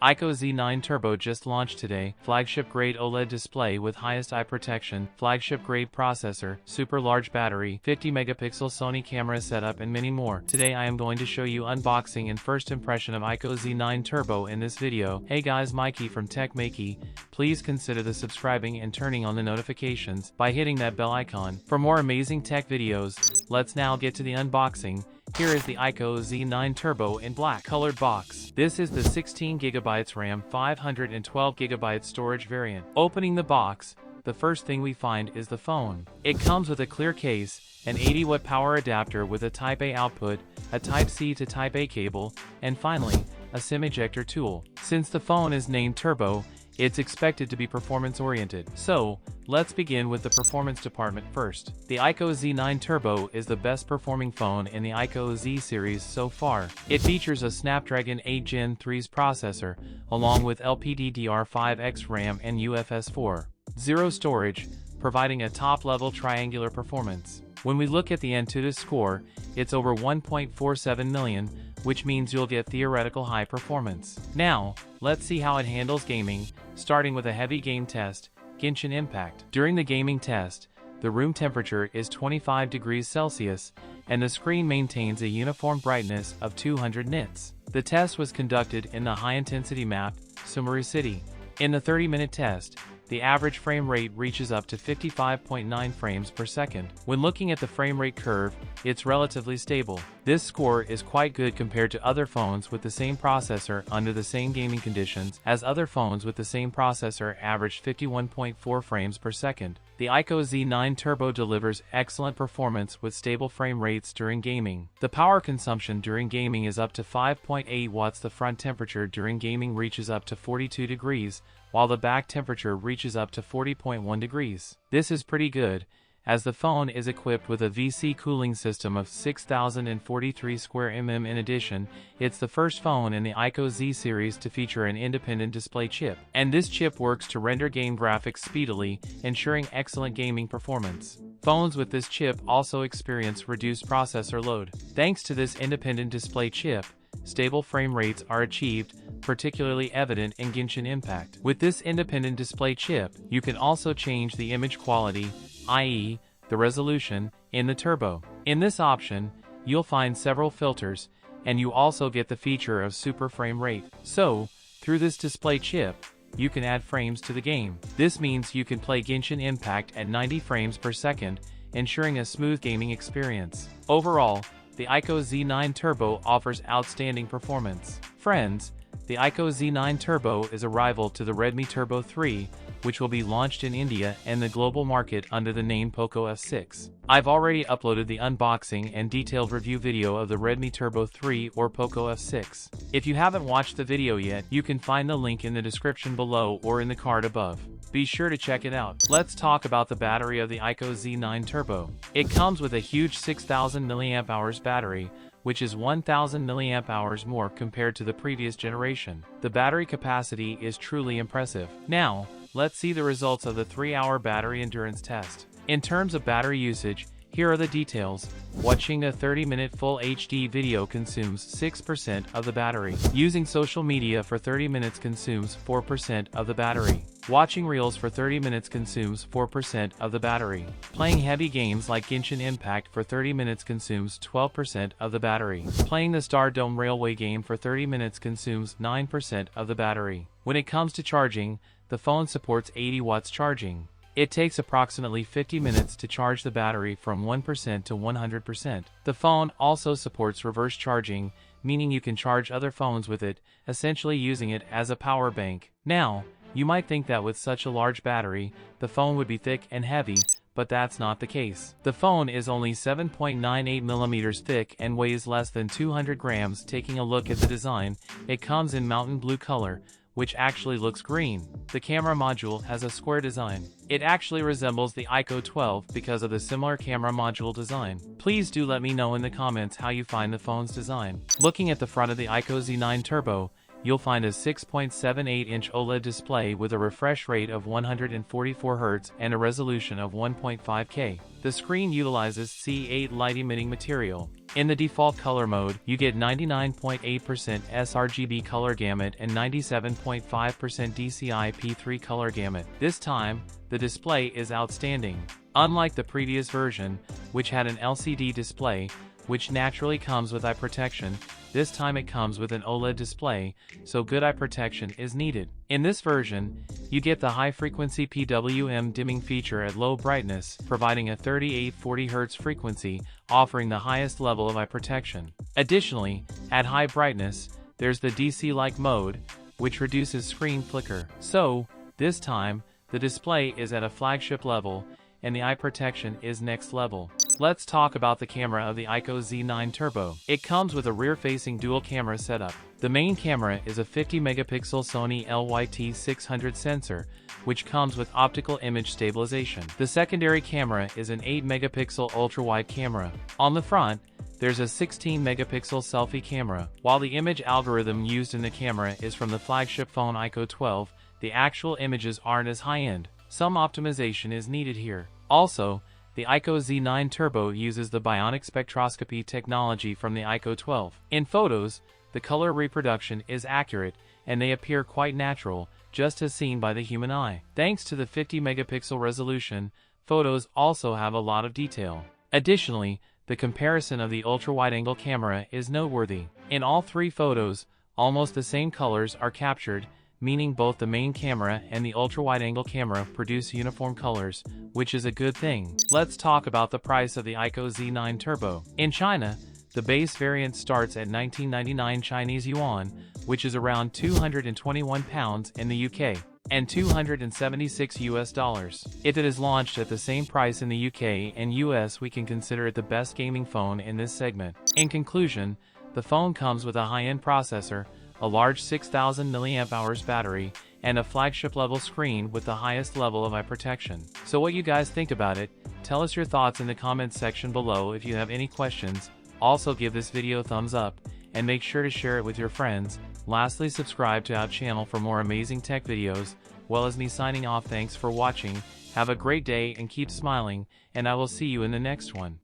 IQOO Z9 Turbo just launched today. Flagship-grade OLED display with highest eye protection, flagship-grade processor, super large battery, 50-megapixel Sony camera setup and many more. Today I am going to show you unboxing and first impression of IQOO Z9 Turbo in this video. Hey guys, Maiky from techmaiky. Please consider the subscribing and turning on the notifications by hitting that bell icon. For more amazing tech videos, let's now get to the unboxing. Here is the IQOO Z9 Turbo in black colored box. This is the 16GB RAM, 512GB storage variant. Opening the box, the first thing we find is the phone. It comes with a clear case, an 80-watt power adapter with a Type-A output, a Type-C to Type-A cable, and finally, a SIM ejector tool. Since the phone is named Turbo, it's expected to be performance-oriented. So, let's begin with the performance department first. The IQOO Z9 Turbo is the best performing phone in the IQOO Z series so far. It features a Snapdragon 8 Gen 3's processor, along with LPDDR5X RAM and UFS 4.0 storage, providing a top-level triangular performance. When we look at the Antutu score, it's over 1.47 million, which means you'll get theoretical high performance. Now, let's see how it handles gaming, starting with a heavy game test, Genshin Impact. During the gaming test, the room temperature is 25 degrees Celsius, and the screen maintains a uniform brightness of 200 nits. The test was conducted in the high-intensity map, Sumeru City. In the 30-minute test, the average frame rate reaches up to 55.9 frames per second. When looking at the frame rate curve, it's relatively stable. This score is quite good compared to other phones with the same processor under the same gaming conditions, as other phones with the same processor averaged 51.4 frames per second. The IQOO Z9 Turbo delivers excellent performance with stable frame rates during gaming. The power consumption during gaming is up to 5.8 watts. The front temperature during gaming reaches up to 42 degrees, while the back temperature reaches up to 40.1 degrees. This is pretty good, as the phone is equipped with a VC cooling system of 6043 square mm. In addition, it's the first phone in the IQOO Z series to feature an independent display chip, and this chip works to render game graphics speedily, ensuring excellent gaming performance. Phones with this chip also experience reduced processor load. Thanks to this independent display chip, stable frame rates are achieved, particularly evident in Genshin Impact. With this independent display chip, you can also change the image quality, i.e., the resolution, in the Turbo. In this option, you'll find several filters, and you also get the feature of super frame rate. So, through this display chip, you can add frames to the game. This means you can play Genshin Impact at 90 frames per second, ensuring a smooth gaming experience. Overall, the IQOO Z9 Turbo offers outstanding performance. Friends, the IQOO Z9 Turbo is a rival to the Redmi Turbo 3, which will be launched in India and the global market under the name Poco F6. I've already uploaded the unboxing and detailed review video of the Redmi Turbo 3 or Poco F6. If you haven't watched the video yet, you can find the link in the description below or in the card above. Be sure to check it out. Let's talk about the battery of the IQOO Z9 Turbo. It comes with a huge 6000 mAh battery, which is 1000 mAh more compared to the previous generation. The battery capacity is truly impressive. Now, let's see the results of the 3-hour battery endurance test. In terms of battery usage, here are the details. Watching a 30-minute full HD video consumes 6% of the battery. Using social media for 30 minutes consumes 4% of the battery. Watching reels for 30 minutes consumes 4% of the battery. Playing heavy games like Genshin Impact for 30 minutes consumes 12% of the battery. Playing the Star Dome Railway game for 30 minutes consumes 9% of the battery. When it comes to charging, the phone supports 80 watts charging. It takes approximately 50 minutes to charge the battery from 1% to 100%. The phone also supports reverse charging, meaning you can charge other phones with it, essentially using it as a power bank. Now, you might think that with such a large battery, the phone would be thick and heavy, but that's not the case. The phone is only 7.98 millimeters thick and weighs less than 200 grams. Taking a look at the design, it comes in mountain blue color, which actually looks green. The camera module has a square design. It actually resembles the IQOO 12 because of the similar camera module design. Please do let me know in the comments how you find the phone's design. Looking at the front of the IQOO Z9 Turbo, you'll find a 6.78-inch OLED display with a refresh rate of 144 Hz and a resolution of 1.5K. The screen utilizes C8 light-emitting material. In the default color mode, you get 99.8% sRGB color gamut and 97.5% DCI-P3 color gamut. This time, the display is outstanding. Unlike the previous version, which had an LCD display, which naturally comes with eye protection, this time it comes with an OLED display, so good eye protection is needed. In this version, you get the high-frequency PWM dimming feature at low brightness, providing a 3840 Hz frequency, offering the highest level of eye protection. Additionally, at high brightness, there's the DC-like mode, which reduces screen flicker. So, this time, the display is at a flagship level, and the eye protection is next level. Let's talk about the camera of the IQOO Z9 Turbo. It comes with a rear-facing dual camera setup. The main camera is a 50-megapixel Sony LYT600 sensor, which comes with optical image stabilization. The secondary camera is an 8-megapixel ultra-wide camera. On the front, there's a 16-megapixel selfie camera. While the image algorithm used in the camera is from the flagship phone IQOO 12, the actual images aren't as high-end. Some optimization is needed here. Also, the IQOO Z9 Turbo uses the bionic spectroscopy technology from the IQOO 12. In photos, the color reproduction is accurate, and they appear quite natural, just as seen by the human eye. Thanks to the 50-megapixel resolution, photos also have a lot of detail. Additionally, the comparison of the ultra-wide-angle camera is noteworthy. In all three photos, almost the same colors are captured, meaning both the main camera and the ultra-wide-angle camera produce uniform colors, which is a good thing. Let's talk about the price of the IQOO Z9 Turbo. In China, the base variant starts at 1999 Chinese yuan, which is around £221 in the UK, and $276 US. If it is launched at the same price in the UK and US, we can consider it the best gaming phone in this segment. In conclusion, the phone comes with a high-end processor, a large 6000 mAh battery, and a flagship-level screen with the highest level of eye protection. So what you guys think about it? Tell us your thoughts in the comments section below. If you have any questions, also give this video a thumbs up, and make sure to share it with your friends. Lastly, subscribe to our channel for more amazing tech videos. Well, as me signing off, thanks for watching, have a great day and keep smiling, and I will see you in the next one.